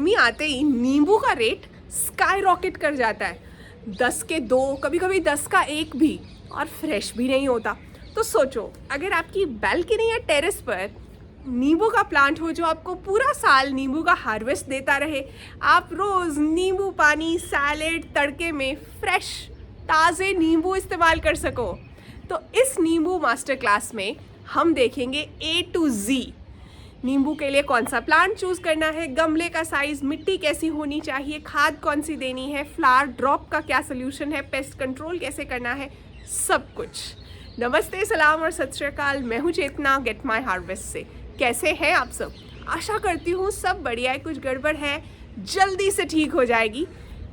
गर्मी आते ही नींबू का रेट स्काई रॉकेट कर जाता है, 10 के 2, कभी कभी 10 का 1 भी, और फ्रेश भी नहीं होता। तो सोचो, अगर आपकी बालकनी या टेरेस पर नींबू का प्लांट हो जो आपको पूरा साल नींबू का हार्वेस्ट देता रहे, आप रोज़ नींबू पानी, सैलेड, तड़के में फ्रेश ताज़े नींबू इस्तेमाल कर सको। तो इस नींबू मास्टर क्लास में हम देखेंगे A to Z नींबू के लिए कौन सा प्लांट चूज़ करना है, गमले का साइज़, मिट्टी कैसी होनी चाहिए, खाद कौन सी देनी है, फ्लावर ड्रॉप का क्या सोल्यूशन है, पेस्ट कंट्रोल कैसे करना है, सब कुछ। नमस्ते, सलाम और सत श्री अकाल। मैं हूँ चेतना गेट माई हार्वेस्ट से। कैसे हैं आप सब? आशा करती हूँ सब बढ़िया है। कुछ गड़बड़ है जल्दी से ठीक हो जाएगी।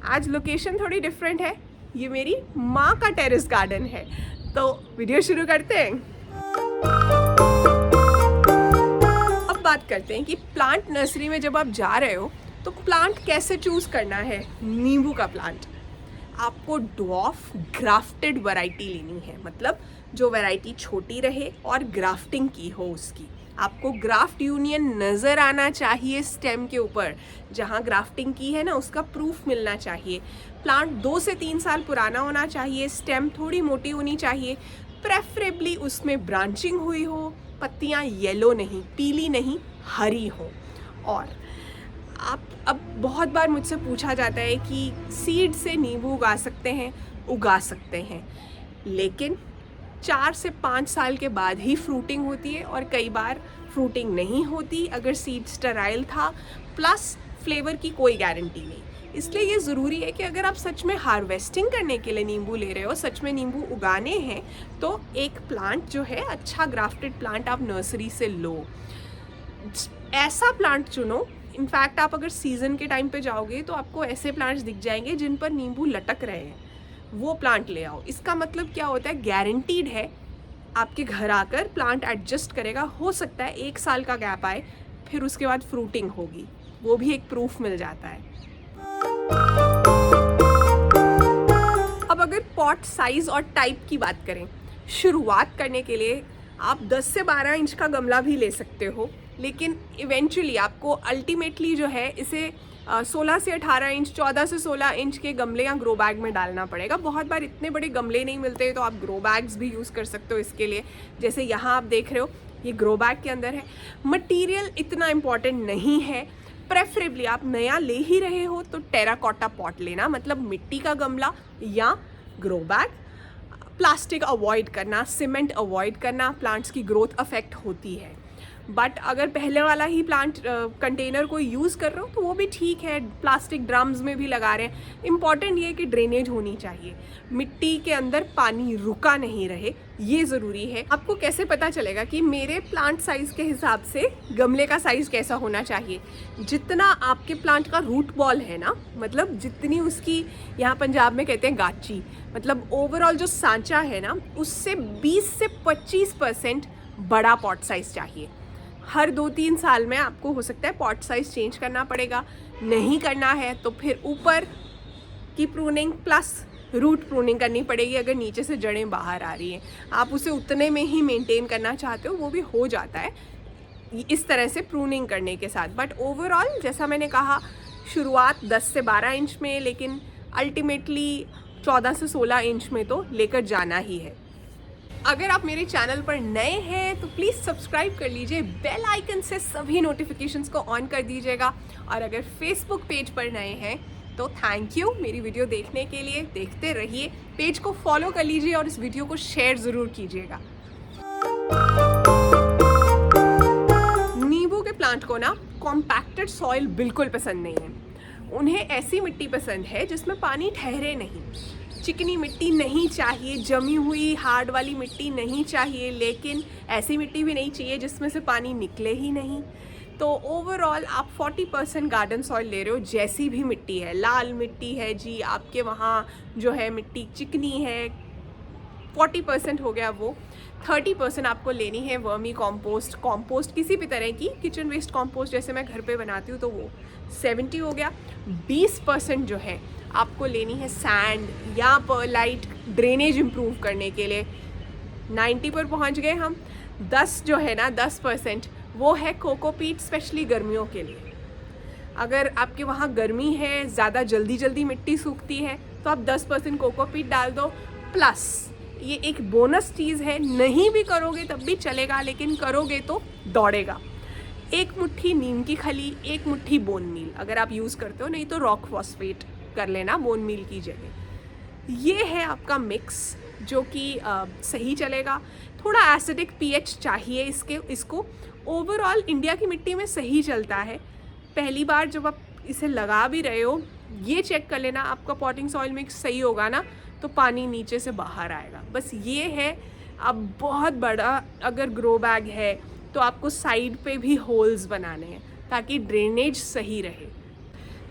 आज लोकेशन थोड़ी डिफरेंट है, ये मेरी माँ का टेरेस गार्डन है। तो वीडियो शुरू करते हैं। अब बात करते हैं कि प्लांट नर्सरी में जब आप जा रहे हो तो प्लांट कैसे चूज़ करना है। नींबू का प्लांट आपको ड्वार्फ ग्राफ्टेड वैरायटी लेनी है, मतलब जो वैरायटी छोटी रहे और ग्राफ्टिंग की हो उसकी। आपको ग्राफ्ट यूनियन नज़र आना चाहिए स्टेम के ऊपर, जहाँ ग्राफ्टिंग की है ना उसका प्रूफ मिलना चाहिए। प्लांट 2 से 3 साल पुराना होना चाहिए, स्टेम थोड़ी मोटी होनी चाहिए, प्रेफरेबली उसमें ब्रांचिंग हुई हो, पत्तियाँ येलो नहीं, पीली नहीं, हरी हो। और आप अब बहुत बार मुझसे पूछा जाता है कि सीड से नींबू उगा सकते हैं, लेकिन 4 से 5 साल के बाद ही फ्रूटिंग होती है और कई बार फ्रूटिंग नहीं होती अगर सीड स्टेराइल था, प्लस फ्लेवर की कोई गारंटी नहीं। इसलिए ये ज़रूरी है कि अगर आप सच में हार्वेस्टिंग करने के लिए नींबू ले रहे हो, सच में नींबू उगाने हैं, तो एक प्लांट जो है अच्छा ग्राफ्टेड प्लांट आप नर्सरी से लो। ऐसा प्लांट चुनो। इनफैक्ट आप अगर सीज़न के टाइम पे जाओगे तो आपको ऐसे प्लांट्स दिख जाएंगे जिन पर नींबू लटक रहे हैं, वो प्लांट ले आओ। इसका मतलब क्या होता है, गारंटीड है आपके घर आकर प्लांट एडजस्ट करेगा। हो सकता है 1 साल का गैप आए, फिर उसके बाद फ्रूटिंग होगी, वो भी एक प्रूफ मिल जाता है। अब अगर पॉट साइज और टाइप की बात करें, शुरुआत करने के लिए आप 10 से 12 इंच का गमला भी ले सकते हो, लेकिन इवेंचुअली आपको अल्टीमेटली जो है इसे 16 से 18 इंच, 14 से 16 इंच के गमले या ग्रो बैग में डालना पड़ेगा। बहुत बार इतने बड़े गमले नहीं मिलते, तो आप ग्रो बैग्स भी यूज़ कर सकते हो इसके लिए। जैसे यहाँ आप देख रहे हो, ये ग्रो बैग के अंदर है। मटेरियल इतना इम्पॉर्टेंट नहीं है। प्रेफरेबली आप नया ले ही रहे हो तो टेराकोटा पॉट लेना, मतलब मिट्टी का गमला या ग्रो बैग। प्लास्टिक अवॉइड करना, सीमेंट अवॉइड करना, प्लांट्स की ग्रोथ अफेक्ट होती है। बट अगर पहले वाला ही प्लांट कंटेनर को यूज़ कर रहे हो तो वो भी ठीक है, प्लास्टिक ड्रम्स में भी लगा रहे हैं। इम्पॉर्टेंट ये है कि ड्रेनेज होनी चाहिए, मिट्टी के अंदर पानी रुका नहीं रहे, ये ज़रूरी है। आपको कैसे पता चलेगा कि मेरे प्लांट साइज़ के हिसाब से गमले का साइज़ कैसा होना चाहिए? जितना आपके प्लांट का रूट बॉल है ना, मतलब जितनी उसकी, यहाँ पंजाब में कहते हैं गाची, मतलब ओवरऑल जो सांचा है ना, उससे 20 से 25% बड़ा पॉट साइज़ चाहिए। हर 2-3 साल में आपको हो सकता है पॉट साइज़ चेंज करना पड़ेगा। नहीं करना है तो फिर ऊपर की प्रूनिंग प्लस रूट प्रूनिंग करनी पड़ेगी। अगर नीचे से जड़ें बाहर आ रही हैं, आप उसे उतने में ही मेंटेन करना चाहते हो, वो भी हो जाता है इस तरह से प्रूनिंग करने के साथ। बट ओवरऑल जैसा मैंने कहा, शुरुआत 10 से 12 इंच में, लेकिन अल्टीमेटली 14 से 16 इंच में तो लेकर जाना ही है। अगर आप मेरे चैनल पर नए हैं तो प्लीज़ सब्सक्राइब कर लीजिए, बेल आइकन से सभी नोटिफिकेशंस को ऑन कर दीजिएगा। और अगर फेसबुक पेज पर नए हैं तो थैंक यू मेरी वीडियो देखने के लिए, देखते रहिए। पेज को फॉलो कर लीजिए और इस वीडियो को शेयर ज़रूर कीजिएगा। नींबू के प्लांट को ना कॉम्पैक्टेड सॉइल बिल्कुल पसंद नहीं है। उन्हें ऐसी मिट्टी पसंद है जिसमें पानी ठहरे नहीं। चिकनी मिट्टी नहीं चाहिए, जमी हुई हार्ड वाली मिट्टी नहीं चाहिए, लेकिन ऐसी मिट्टी भी नहीं चाहिए जिसमें से पानी निकले ही नहीं। तो ओवरऑल आप 40% गार्डन सॉइल ले रहे हो, जैसी भी मिट्टी है। लाल मिट्टी है जी आपके वहाँ, जो है मिट्टी चिकनी है, 40% हो गया वो। 30% आपको लेनी है वर्मी कंपोस्ट किसी भी तरह की, किचन वेस्ट कंपोस्ट जैसे मैं घर पे बनाती हूँ तो वो 70 हो गया। 20% जो है आपको लेनी है सैंड या परलाइट, ड्रेनेज इम्प्रूव करने के लिए। 90 पर पहुँच गए हम। 10 जो है ना 10% वो है कोकोपीट, स्पेशली गर्मियों के लिए। अगर आपके वहाँ गर्मी है, ज़्यादा जल्दी जल्दी मिट्टी सूखती है, तो आप 10% कोकोपीट डाल दो। प्लस ये एक बोनस चीज़ है, नहीं भी करोगे तब भी चलेगा, लेकिन करोगे तो दौड़ेगा। 1 मुट्ठी नीम की खली, 1 मुट्ठी बोन मील अगर आप यूज़ करते हो, नहीं तो रॉक फॉस्फेट कर लेना बोन मील की जगह। ये है आपका मिक्स जो कि सही चलेगा। थोड़ा एसिडिक पीएच चाहिए इसको। ओवरऑल इंडिया की मिट्टी में सही चलता है। पहली बार जब आप इसे लगा भी रहे हो, ये चेक कर लेना आपका पॉटिंग सॉइल मिक्स सही होगा ना, तो पानी नीचे से बाहर आएगा। बस ये है। अब बहुत बड़ा अगर ग्रो बैग है तो आपको साइड पे भी होल्स बनाने हैं ताकि ड्रेनेज सही रहे।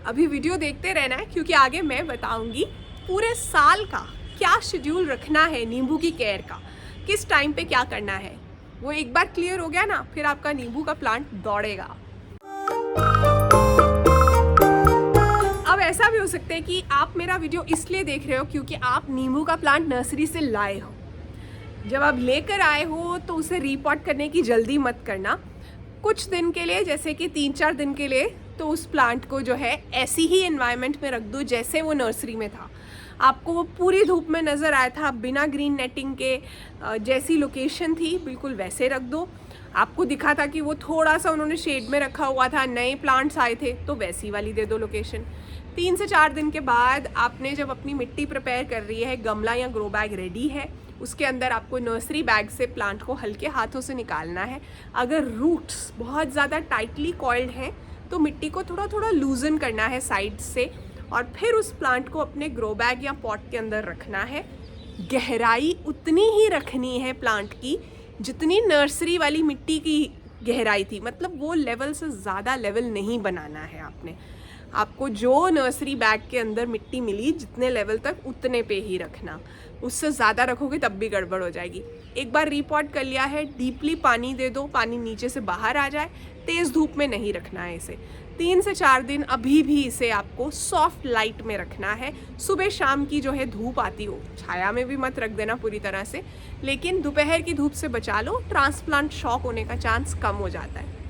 अभी वीडियो देखते रहना है, क्योंकि आगे मैं बताऊंगी पूरे साल का क्या शेड्यूल रखना है नींबू की केयर का, किस टाइम पे क्या करना है। वो एक बार क्लियर हो गया ना, फिर आपका नींबू का प्लांट दौड़ेगा। अब ऐसा भी हो सकता है कि आप मेरा वीडियो इसलिए देख रहे हो क्योंकि आप नींबू का प्लांट नर्सरी से लाए हो। जब आप लेकर आए हो तो उसे रीपॉट करने की जल्दी मत करना। कुछ दिन के लिए, जैसे कि 3-4 दिन के लिए, तो उस प्लांट को जो है ऐसी ही एनवायरनमेंट में रख दो जैसे वो नर्सरी में था। आपको वो पूरी धूप में नज़र आया था, बिना ग्रीन नेटिंग के, जैसी लोकेशन थी बिल्कुल वैसे रख दो। आपको दिखा था कि वो थोड़ा सा उन्होंने शेड में रखा हुआ था, नए प्लांट्स आए थे, तो वैसी वाली दे दो लोकेशन। 3 से 4 दिन के बाद आपने जब अपनी मिट्टी प्रिपेयर कर रही है, गमला या ग्रो बैग रेडी है, उसके अंदर आपको नर्सरी बैग से प्लांट को हल्के हाथों से निकालना है। अगर रूट्स बहुत ज़्यादा टाइटली कॉइल्ड हैं तो मिट्टी को थोड़ा थोड़ा लूजन करना है साइड से, और फिर उस प्लांट को अपने ग्रो बैग या पॉट के अंदर रखना है। गहराई उतनी ही रखनी है प्लांट की जितनी नर्सरी वाली मिट्टी की गहराई थी, मतलब वो लेवल से ज़्यादा लेवल नहीं बनाना है आपने। आपको जो नर्सरी बैग के अंदर मिट्टी मिली जितने लेवल तक, उतने पे ही रखना। उससे ज़्यादा रखोगे तब भी गड़बड़ हो जाएगी। एक बार रीपॉट कर लिया है, डीपली पानी दे दो, पानी नीचे से बाहर आ जाए। तेज़ धूप में नहीं रखना है इसे। 3 से 4 दिन अभी भी इसे आपको सॉफ्ट लाइट में रखना है। सुबह शाम की जो है धूप आती हो, छाया में भी मत रख देना पूरी तरह से, लेकिन दोपहर की धूप से बचा लो। ट्रांसप्लांट शॉक होने का चांस कम हो जाता है।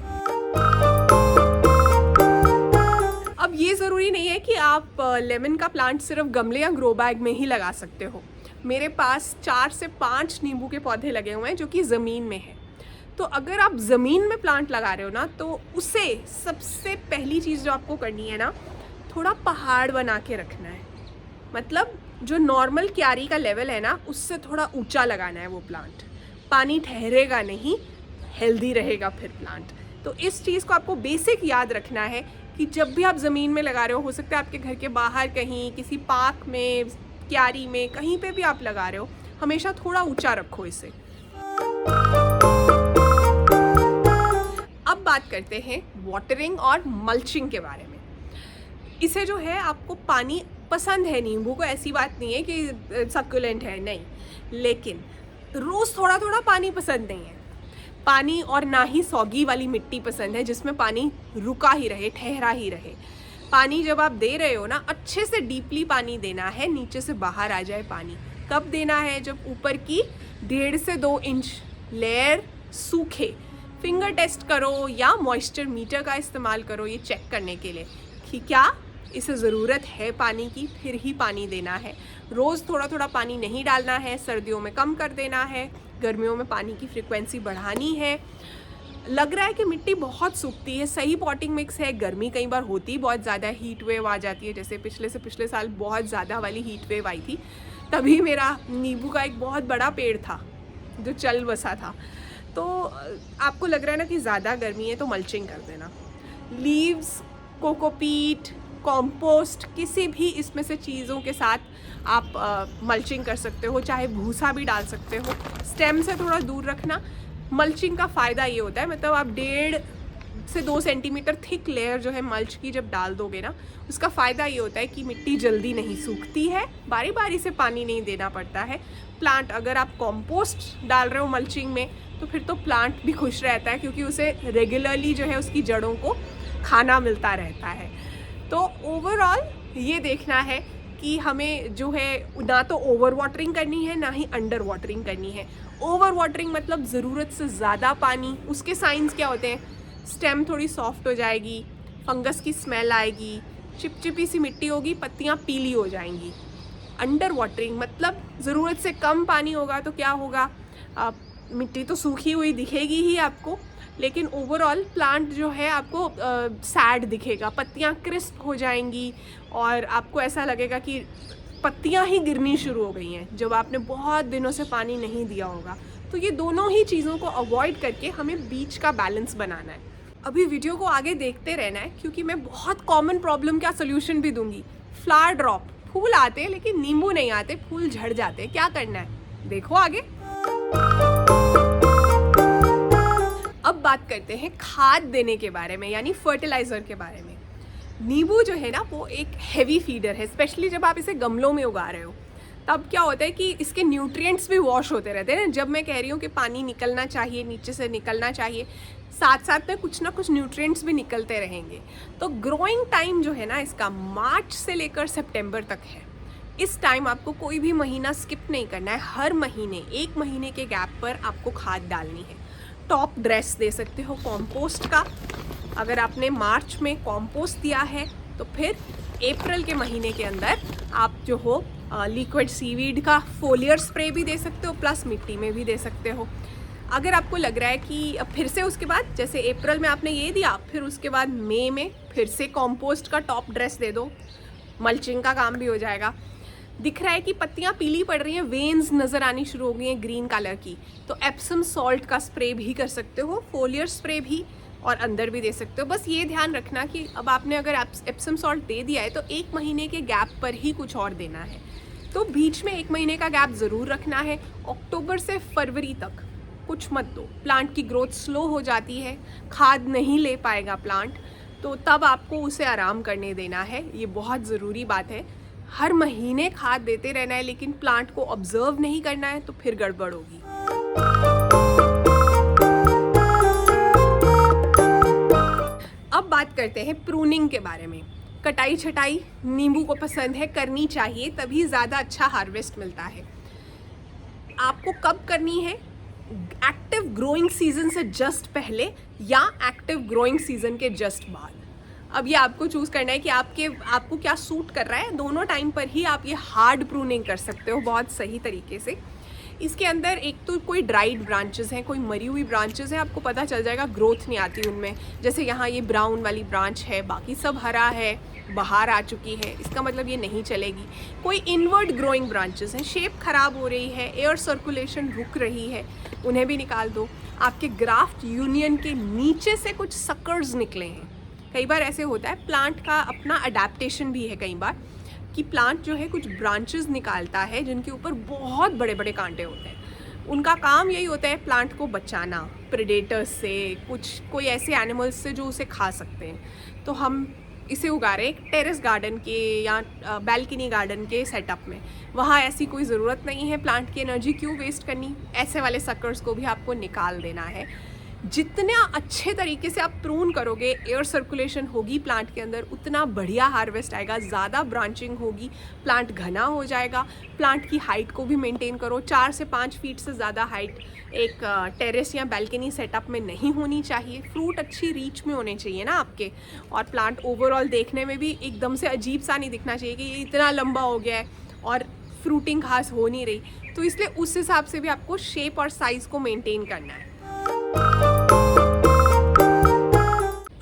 अब ये ज़रूरी नहीं है कि आप लेमन का प्लांट सिर्फ गमले या ग्रो बैग में ही लगा सकते हो। मेरे पास 4 से 5 नींबू के पौधे लगे हुए हैं जो कि ज़मीन में है। तो अगर आप ज़मीन में प्लांट लगा रहे हो ना, तो उसे सबसे पहली चीज़ जो आपको करनी है ना, थोड़ा पहाड़ बना के रखना है। मतलब जो नॉर्मल क्यारी का लेवल है ना, उससे थोड़ा ऊंचा लगाना है वो प्लांट। पानी ठहरेगा नहीं, हेल्दी रहेगा फिर प्लांट। तो इस चीज़ को आपको बेसिक याद रखना है कि जब भी आप ज़मीन में लगा रहे हो सकता है आपके घर के बाहर कहीं, किसी पार्क में, क्यारी में, कहीं पे भी आप लगा रहे हो, हमेशा थोड़ा ऊंचा रखो इसे। अब बात करते हैं वाटरिंग और मल्चिंग के बारे में। इसे जो है आपको पानी पसंद है नींबू को, ऐसी बात नहीं है कि सक्युलेंट है, नहीं, लेकिन रोज़ थोड़ा थोड़ा पानी पसंद नहीं है। पानी और ना ही सौगी वाली मिट्टी पसंद है जिसमें पानी रुका ही रहे, ठहरा ही रहे। पानी जब आप दे रहे हो ना, अच्छे से डीपली पानी देना है, नीचे से बाहर आ जाए पानी। कब देना है? जब ऊपर की 1.5 से 2 इंच लेयर सूखे। फिंगर टेस्ट करो या मॉइस्चर मीटर का इस्तेमाल करो ये चेक करने के लिए कि क्या इसे ज़रूरत है पानी की, फिर ही पानी देना है। रोज़ थोड़ा थोड़ा पानी नहीं डालना है, सर्दियों में कम कर देना है, गर्मियों में पानी की फ्रिक्वेंसी बढ़ानी है। लग रहा है कि मिट्टी बहुत सूखती है, सही पॉटिंग मिक्स है। गर्मी कई बार होती बहुत ज़्यादा, हीट वेव आ जाती है, जैसे पिछले से पिछले साल बहुत ज़्यादा वाली हीट वेव आई थी, तभी मेरा नींबू का एक बहुत बड़ा पेड़ था जो चल बसा था। तो आपको लग रहा है ना कि ज़्यादा गर्मी है, तो मल्चिंग कर देना। लीव्स, कोकोपीट, कॉम्पोस्ट, किसी भी इसमें से चीज़ों के साथ आप मल्चिंग कर सकते हो, चाहे भूसा भी डाल सकते हो। स्टेम से थोड़ा दूर रखना। मल्चिंग का फ़ायदा ये होता है, मतलब आप 1.5 से 2 सेंटीमीटर थिक लेयर जो है मल्च की जब डाल दोगे ना, उसका फ़ायदा ये होता है कि मिट्टी जल्दी नहीं सूखती है, बारी बारी से पानी नहीं देना पड़ता है। प्लांट, अगर आप कॉम्पोस्ट डाल रहे हो मल्चिंग में, तो फिर तो प्लांट भी खुश रहता है क्योंकि उसे रेगुलरली जो है उसकी जड़ों को खाना मिलता रहता है। तो ओवरऑल ये देखना है कि हमें जो है ना तो ओवर वाटरिंग करनी है, ना ही अंडर वाटरिंग करनी है। ओवर वाटरिंग मतलब ज़रूरत से ज़्यादा पानी। उसके साइंस क्या होते हैं? स्टेम थोड़ी सॉफ्ट हो जाएगी, फंगस की स्मेल आएगी, चिपचिपी सी मिट्टी होगी, पत्तियाँ पीली हो जाएंगी। अंडर वाटरिंग मतलब ज़रूरत से कम पानी होगा तो क्या होगा, मिट्टी तो सूखी हुई दिखेगी ही आपको, लेकिन ओवरऑल प्लांट जो है आपको सैड दिखेगा, पत्तियाँ क्रिस्प हो जाएंगी और आपको ऐसा लगेगा कि पत्तियाँ ही गिरनी शुरू हो गई हैं जब आपने बहुत दिनों से पानी नहीं दिया होगा। तो ये दोनों ही चीज़ों को अवॉइड करके हमें बीच का बैलेंस बनाना है। अभी वीडियो को आगे देखते रहना है क्योंकि मैं बहुत कॉमन प्रॉब्लम का सोल्यूशन भी दूंगी। फ्लावर ड्रॉप, फूल आते हैं लेकिन नींबू नहीं आते, फूल झड़ जाते हैं, क्या करना है देखो आगे। अब बात करते हैं खाद देने के बारे में, यानी फर्टिलाइज़र के बारे में। नींबू जो है ना वो एक हैवी फीडर है, स्पेशली जब आप इसे गमलों में उगा रहे हो तब क्या होता है कि इसके न्यूट्रिएंट्स भी वॉश होते रहते हैं। जब मैं कह रही हूँ कि पानी निकलना चाहिए, नीचे से निकलना चाहिए, साथ साथ में कुछ ना कुछ न्यूट्रिएंट्स भी निकलते रहेंगे। तो ग्रोइंग टाइम जो है ना इसका मार्च से लेकर सितंबर तक है। इस टाइम आपको कोई भी महीना स्किप नहीं करना है, हर महीने 1 महीने के गैप पर आपको खाद डालनी है। टॉप ड्रेस दे सकते हो कॉम्पोस्ट का, अगर आपने मार्च में कॉम्पोस्ट दिया है तो फिर अप्रैल के महीने के अंदर आप जो हो लिक्विड सीवीड का फोलियर स्प्रे भी दे सकते हो, प्लस मिट्टी में भी दे सकते हो। अगर आपको लग रहा है कि फिर से उसके बाद जैसे अप्रैल में आपने ये दिया, फिर उसके बाद मई में फिर से कॉम्पोस्ट का टॉप ड्रेस दे दो, मल्चिंग का काम भी हो जाएगा। दिख रहा है कि पत्तियां पीली पड़ रही हैं, वेन्स नज़र आनी शुरू हो गई हैं ग्रीन कलर की, तो एप्सम सॉल्ट का स्प्रे भी कर सकते हो, फोलियर स्प्रे भी और अंदर भी दे सकते हो। बस ये ध्यान रखना कि अब आपने अगर एप्सम सॉल्ट दे दिया है तो 1 महीने के गैप पर ही कुछ और देना है। तो बीच में 1 महीने का गैप ज़रूर रखना है। अक्टूबर से फरवरी तक कुछ मत दो, प्लांट की ग्रोथ स्लो हो जाती है, खाद नहीं ले पाएगा प्लांट, तो तब आपको उसे आराम करने देना है। ये बहुत ज़रूरी बात है। हर महीने खाद देते रहना है लेकिन प्लांट को ऑब्जर्व नहीं करना है तो फिर गड़बड़ होगी। अब बात करते हैं प्रूनिंग के बारे में। कटाई छटाई नींबू को पसंद है, करनी चाहिए, तभी ज़्यादा अच्छा हार्वेस्ट मिलता है। आपको कब करनी है, एक्टिव ग्रोइंग सीजन से जस्ट पहले या एक्टिव ग्रोइंग सीजन के जस्ट बाद। अब ये आपको चूज़ करना है कि आपको क्या सूट कर रहा है। दोनों टाइम पर ही आप ये हार्ड प्रूनिंग कर सकते हो बहुत सही तरीके से। इसके अंदर एक तो कोई ड्राइड ब्रांचेस हैं, कोई मरी हुई ब्रांचेस हैं, आपको पता चल जाएगा, ग्रोथ नहीं आती उनमें। जैसे यहाँ ये ब्राउन वाली ब्रांच है, बाकी सब हरा है, बाहर आ चुकी है, इसका मतलब ये नहीं चलेगी। कोई इनवर्ड ग्रोइंग ब्रांचेस हैं, शेप ख़राब हो रही है, एयर सर्कुलेशन रुक रही है, उन्हें भी निकाल दो। आपके ग्राफ्ट यूनियन के नीचे से कुछ सकर्स निकले हैं। कई बार ऐसे होता है, प्लांट का अपना अडेप्टेशन भी है कई बार कि प्लांट जो है कुछ ब्रांचेस निकालता है जिनके ऊपर बहुत बड़े बड़े कांटे होते हैं। उनका काम यही होता है प्लांट को बचाना प्रेडेटर्स से, कोई ऐसे एनिमल्स से जो उसे खा सकते हैं। तो हम इसे उगा रहे हैं टेरेस गार्डन के या बैल्कनी गार्डन के सेटअप में, वहाँ ऐसी कोई ज़रूरत नहीं है, प्लांट की एनर्जी क्यों वेस्ट करनी। ऐसे वाले सकर्स को भी आपको निकाल देना है। जितना अच्छे तरीके से आप प्रून करोगे, एयर सर्कुलेशन होगी प्लांट के अंदर, उतना बढ़िया हार्वेस्ट आएगा, ज़्यादा ब्रांचिंग होगी, प्लांट घना हो जाएगा। प्लांट की हाइट को भी मेंटेन करो, 4 से 5 फीट से ज़्यादा हाइट एक टेरेस या बैल्कनी सेटअप में नहीं होनी चाहिए। फ्रूट अच्छी रीच में होने चाहिए ना आपके, और प्लांट ओवरऑल देखने में भी एकदम से अजीब सा नहीं दिखना चाहिए कि ये इतना लंबा हो गया है और फ्रूटिंग खास हो नहीं रही। तो इसलिए उस हिसाब से भी आपको शेप और साइज़ को मेंटेन करना है।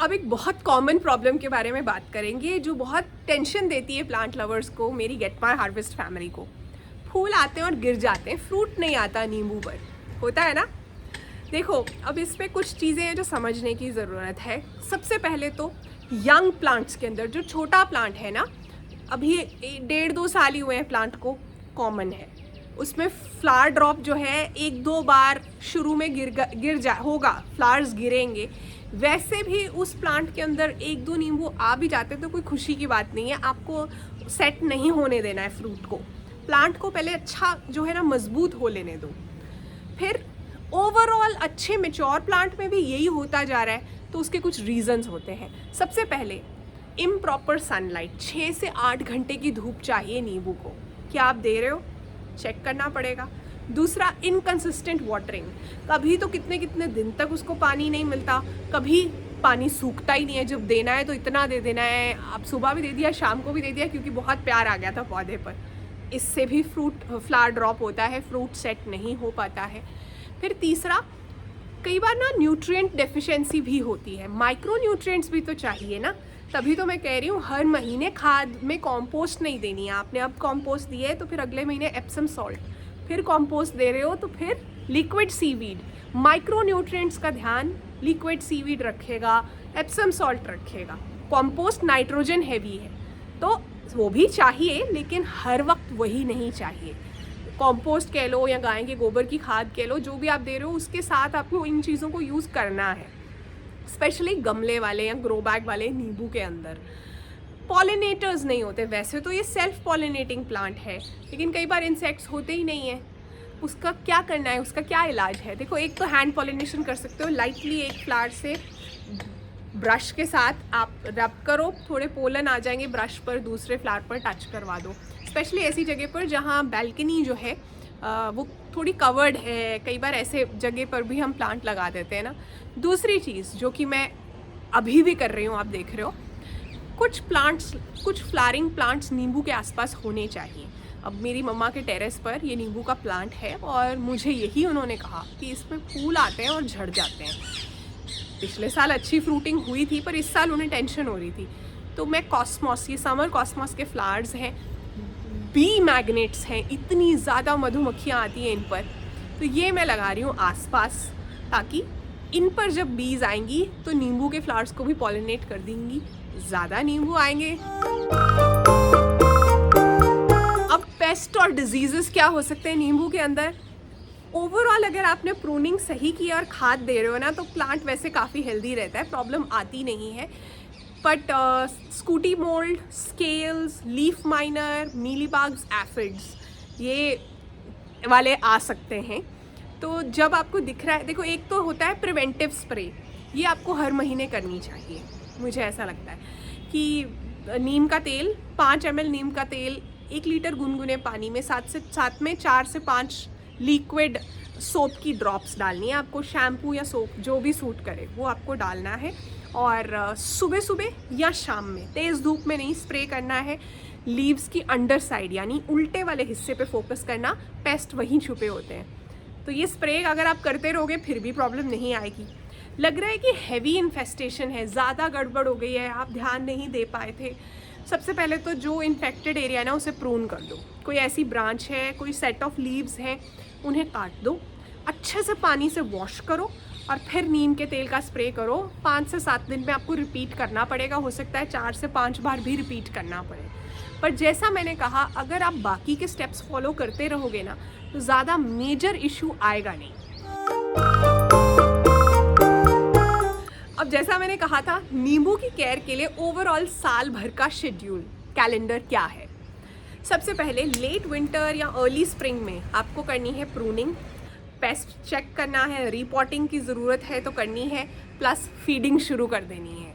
अब एक बहुत कॉमन प्रॉब्लम के बारे में बात करेंगे जो बहुत टेंशन देती है प्लांट लवर्स को, मेरी गेट माय हार्वेस्ट फैमिली को। फूल आते हैं और गिर जाते हैं, फ्रूट नहीं आता नींबू पर, होता है ना। देखो, अब इसमें कुछ चीज़ें हैं जो समझने की ज़रूरत है। सबसे पहले तो यंग प्लांट्स के अंदर जो छोटा प्लांट है ना, अभी 1.5-2 साल ही हुए हैं प्लांट को, कॉमन है उसमें फ्लावर ड्रॉप जो है 1-2 बार शुरू में होगा, फ्लावर्स गिरेंगे। वैसे भी उस प्लांट के अंदर 1-2 नींबू आ भी जाते तो कोई खुशी की बात नहीं है, आपको सेट नहीं होने देना है फ्रूट को। प्लांट को पहले अच्छा जो है ना मजबूत हो लेने दो। फिर ओवरऑल अच्छे मैच्योर प्लांट में भी यही होता जा रहा है, तो उसके कुछ रीजंस होते हैं। सबसे पहले इम्प्रॉपर सनलाइट, 6 से 8 घंटे की धूप चाहिए नींबू को। क्या आप दे रहे हो, चेक करना पड़ेगा। दूसरा, इनकंसिस्टेंट वाटरिंग, कभी तो कितने कितने दिन तक उसको पानी नहीं मिलता, कभी पानी सूखता ही नहीं है, जब देना है तो इतना दे देना है। अब सुबह भी दे दिया, शाम को भी दे दिया, क्योंकि बहुत प्यार आ गया था पौधे पर। इससे भी फ्लावर ड्रॉप होता है, फ्रूट सेट नहीं हो पाता है। फिर तीसरा, कई बार ना न्यूट्रिएंट डेफिशिएंसी भी होती है, माइक्रो न्यूट्रिएंट्स भी तो चाहिए ना। तभी तो मैं कह रही हूँ हर महीने खाद में कॉम्पोस्ट नहीं देनी है। आपने अब कॉम्पोस्ट दिए है तो फिर अगले महीने एप्सम सॉल्ट, फिर कॉम्पोस्ट दे रहे हो तो फिर लिक्विड सीवीड। माइक्रो न्यूट्रिएंट्स का ध्यान लिक्विड सीवीड रखेगा, एप्सम सॉल्ट रखेगा। कॉम्पोस्ट नाइट्रोजन हैवी है तो वो भी चाहिए, लेकिन हर वक्त वही नहीं चाहिए। कॉम्पोस्ट कह लो या गाय के गोबर की खाद कह लो, जो भी आप दे रहे हो उसके साथ आपको इन चीज़ों को यूज़ करना है। स्पेशली गमले वाले या ग्रो बैग वाले नींबू के अंदर पॉलिनेटर्स नहीं होते। वैसे तो ये सेल्फ पॉलिनेटिंग प्लांट है, लेकिन कई बार इंसेक्ट्स होते ही नहीं है। उसका क्या करना है, उसका क्या इलाज है? देखो, एक तो हैंड पॉलिनेशन कर सकते हो। लाइटली एक फ्लावर से ब्रश के साथ आप रब करो, थोड़े पोलन आ जाएंगे ब्रश पर, दूसरे फ्लावर पर टच करवा दो। स्पेशली ऐसी जगह पर जहाँ बैल्कनी जो है वो थोड़ी कवर्ड है। कई बार ऐसे जगह पर भी हम प्लांट लगा देते हैं ना। दूसरी चीज़ जो कि मैं अभी भी कर रही हूँ, आप देख रहे हो, कुछ फ्लावरिंग प्लांट्स नींबू के आसपास होने चाहिए। अब मेरी मम्मा के टेरेस पर ये नींबू का प्लांट है और मुझे यही उन्होंने कहा कि इसमें फूल आते हैं और झड़ जाते हैं। पिछले साल अच्छी फ्रूटिंग हुई थी, पर इस साल उन्हें टेंशन हो रही थी। तो मैं कॉस्मॉस, ये समर कॉस्मॉस के फ्लावर्स हैं, बी मैग्नेट्स हैं, इतनी ज़्यादा मधुमक्खियाँ आती हैं इन पर, तो ये मैं लगा रही हूँ आसपास, ताकि इन पर जब बीज आएंगी तो नींबू के फ्लावर्स को भी पॉलिनेट कर देंगी, ज़्यादा नींबू आएंगे। अब पेस्ट और डिजीजेस क्या हो सकते हैं नींबू के अंदर? ओवरऑल अगर आपने प्रूनिंग सही की और खाद दे रहे हो ना, तो प्लांट वैसे काफ़ी हेल्दी रहता है, प्रॉब्लम आती नहीं है। But sooty mould, scales, leaf miner, mealybugs, aphids, ये वाले आ सकते हैं। तो जब आपको दिख रहा है, देखो, एक तो होता है प्रिवेंटिव स्प्रे, ये आपको हर महीने करनी चाहिए। मुझे ऐसा लगता है कि नीम का तेल, 5 ml नीम का तेल 1 लीटर गुनगुने पानी में साथ में 4 से 5 लिक्विड सोप की ड्रॉप्स डालनी है आपको। शैम्पू या सोप जो भी सूट करे वो आपको डालना है, और सुबह सुबह या शाम में, तेज़ धूप में नहीं स्प्रे करना है। लीव्स की अंडर साइड यानी उल्टे वाले हिस्से पे फोकस करना, पेस्ट वहीं छुपे होते हैं। तो ये स्प्रे अगर आप करते रहोगे फिर भी प्रॉब्लम नहीं आएगी। लग रहा है कि हैवी इन्फेस्टेशन है, ज़्यादा गड़बड़ हो गई है, आप ध्यान नहीं दे पाए थे, सबसे पहले तो जो इन्फेक्टेड एरिया है ना, उसे प्रून कर दो। कोई ऐसी ब्रांच है, कोई सेट ऑफ लीव्स हैं, उन्हें काट दो, अच्छे से पानी से वॉश करो और फिर नीम के तेल का स्प्रे करो। 5 से 7 दिन में आपको रिपीट करना पड़ेगा, हो सकता है 4 से 5 बार भी रिपीट करना पड़े। पर जैसा मैंने कहा, अगर आप बाकी के स्टेप्स फॉलो करते रहोगे ना, तो ज़्यादा मेजर इशू आएगा नहीं। अब जैसा मैंने कहा था, नींबू की केयर के लिए ओवरऑल साल भर का शेड्यूल, कैलेंडर क्या है? सबसे पहले लेट विंटर या अर्ली स्प्रिंग में आपको करनी है प्रूनिंग, पेस्ट चेक करना है, रिपोर्टिंग की ज़रूरत है तो करनी है, प्लस फीडिंग शुरू कर देनी है।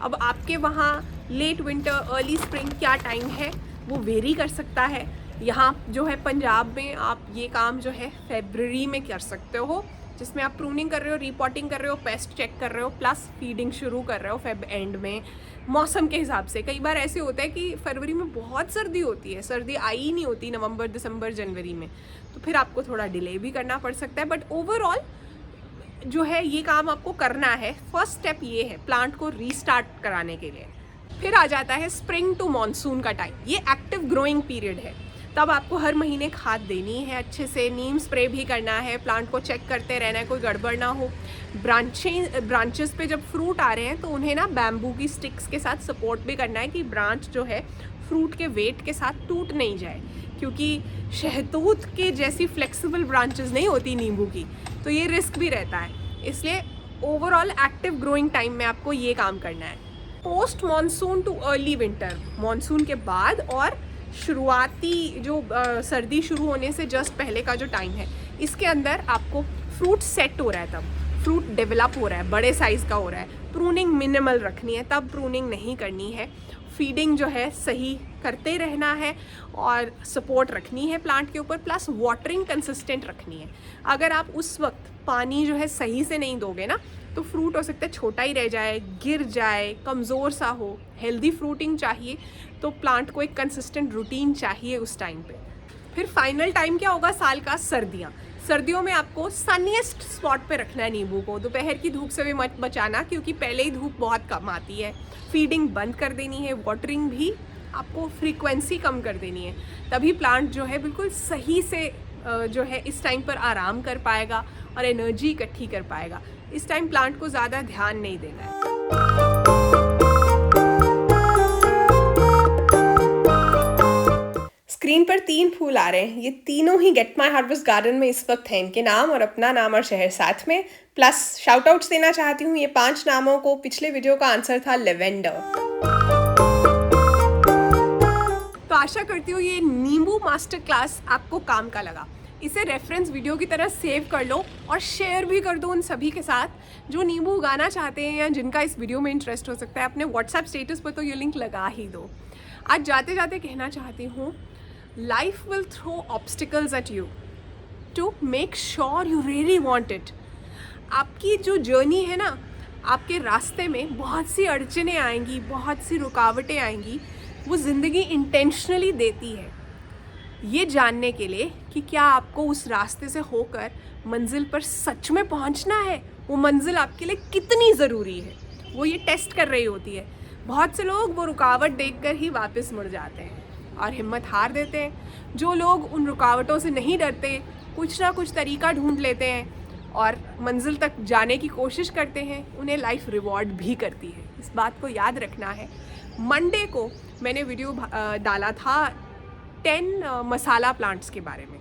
अब आपके वहाँ लेट विंटर अर्ली स्प्रिंग क्या टाइम है वो वेरी कर सकता है। यहाँ जो है पंजाब में आप ये काम जो है फरवरी में कर सकते हो, जिसमें आप प्रूनिंग कर रहे हो, रिपोर्टिंग कर रहे हो, पेस्ट चेक कर रहे हो, प्लस फीडिंग शुरू कर रहे हो फेब एंड में। मौसम के हिसाब से कई बार ऐसे होता है कि फरवरी में बहुत सर्दी होती है, सर्दी आई ही नहीं होती नवंबर, दिसंबर, जनवरी में, तो फिर आपको थोड़ा डिले भी करना पड़ सकता है। बट ओवरऑल जो है ये काम आपको करना है। फर्स्ट स्टेप ये है प्लांट को रीस्टार्ट कराने के लिए। फिर आ जाता है स्प्रिंग टू मानसून का टाइम, ये एक्टिव ग्रोइंग पीरियड है। तब आपको हर महीने खाद देनी है, अच्छे से नीम स्प्रे भी करना है, प्लांट को चेक करते रहना है, कोई गड़बड़ ना हो। ब्रांचेस पे जब फ्रूट आ रहे हैं तो उन्हें ना बैम्बू की स्टिक्स के साथ सपोर्ट भी करना है कि ब्रांच जो है फ्रूट के वेट के साथ टूट नहीं जाए, क्योंकि शहतूत के जैसी फ्लेक्सिबल ब्रांचेस नहीं होती नींबू की, तो ये रिस्क भी रहता है। इसलिए ओवरऑल एक्टिव ग्रोइंग टाइम में आपको ये काम करना है। Post monsoon too early winter, monsoon के बाद और शुरुआती जो सर्दी शुरू होने से जस्ट पहले का जो टाइम है, इसके अंदर आपको फ्रूट सेट हो रहा है, तब फ्रूट डेवलप हो रहा है, बड़े साइज़ का हो रहा है, प्रूनिंग मिनिमल रखनी है, तब प्रूनिंग नहीं करनी है। फीडिंग जो है सही करते रहना है और सपोर्ट रखनी है प्लांट के ऊपर, प्लस वाटरिंग कंसिस्टेंट रखनी है। अगर आप उस वक्त पानी जो है सही से नहीं दोगे ना, तो फ्रूट हो सकता है छोटा ही रह जाए, गिर जाए, कमज़ोर सा हो। हेल्दी फ्रूटिंग चाहिए तो प्लांट को एक कंसिस्टेंट रूटीन चाहिए उस टाइम पे। फिर फाइनल टाइम क्या होगा साल का? सर्दियाँ। सर्दियों में आपको सनीएस्ट स्पॉट पे रखना है नींबू को। दोपहर की धूप से भी मत बचाना, क्योंकि पहले ही धूप बहुत कम आती है। फीडिंग बंद कर देनी है, वाटरिंग भी आपको फ्रीक्वेंसी कम कर देनी है, तभी प्लांट जो है बिल्कुल सही से जो है इस टाइम पर आराम कर पाएगा और एनर्जी इकट्ठी कर पाएगा। इस टाइम प्लांट को ज़्यादा ध्यान नहीं देना है। स्क्रीन पर 3 फूल आ रहे हैं, ये तीनों ही गेट माई हार्वेस्ट गार्डन में इस वक्त हैं। इनके नाम और अपना नाम और शहर साथ में, प्लस शाउट आउट्स देना चाहती हूँ। ये 5 नामों को पिछले वीडियो का आंसर था लेवेंडर। तो आशा करती हूँ ये नींबू मास्टर क्लास आपको काम का लगा। इसे रेफरेंस वीडियो की तरह सेव कर लो और शेयर भी कर दो उन सभी के साथ जो नींबू उगाना चाहते हैं या जिनका इस वीडियो में इंटरेस्ट हो सकता है। अपने व्हाट्सएप स्टेटस पर तो ये लिंक लगा ही दो। आज जाते जाते कहना चाहती हूँ, life will throw obstacles at you to make sure you really want it. आपकी जो जर्नी है ना, आपके रास्ते में बहुत सी अड़चनें आएंगी, बहुत सी रुकावटें आएंगी। वो ज़िंदगी इंटेंशनली देती है ये जानने के लिए कि क्या आपको उस रास्ते से होकर मंजिल पर सच में पहुंचना है, वो मंजिल आपके लिए कितनी ज़रूरी है, वो ये टेस्ट कर रही होती है। बहुत से लोग वो रुकावट देखकर ही वापस मुड़ जाते हैं और हिम्मत हार देते हैं। जो लोग उन रुकावटों से नहीं डरते, कुछ ना कुछ तरीका ढूंढ लेते हैं और मंजिल तक जाने की कोशिश करते हैं, उन्हें लाइफ रिवॉर्ड भी करती है। इस बात को याद रखना है। मंडे को मैंने वीडियो डाला था 10 मसाला प्लांट्स के बारे में,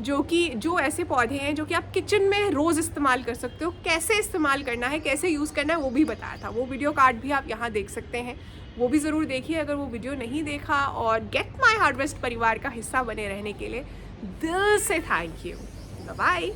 जो ऐसे पौधे हैं जो कि आप किचन में रोज़ इस्तेमाल कर सकते हो। कैसे इस्तेमाल करना है, कैसे यूज़ करना है, वो भी बताया था। वो वीडियो कार्ड भी आप यहाँ देख सकते हैं, वो भी ज़रूर देखिए अगर वो वीडियो नहीं देखा। और गेट माई हार्वेस्ट परिवार का हिस्सा बने रहने के लिए दिल से थैंक यू। Bye bye.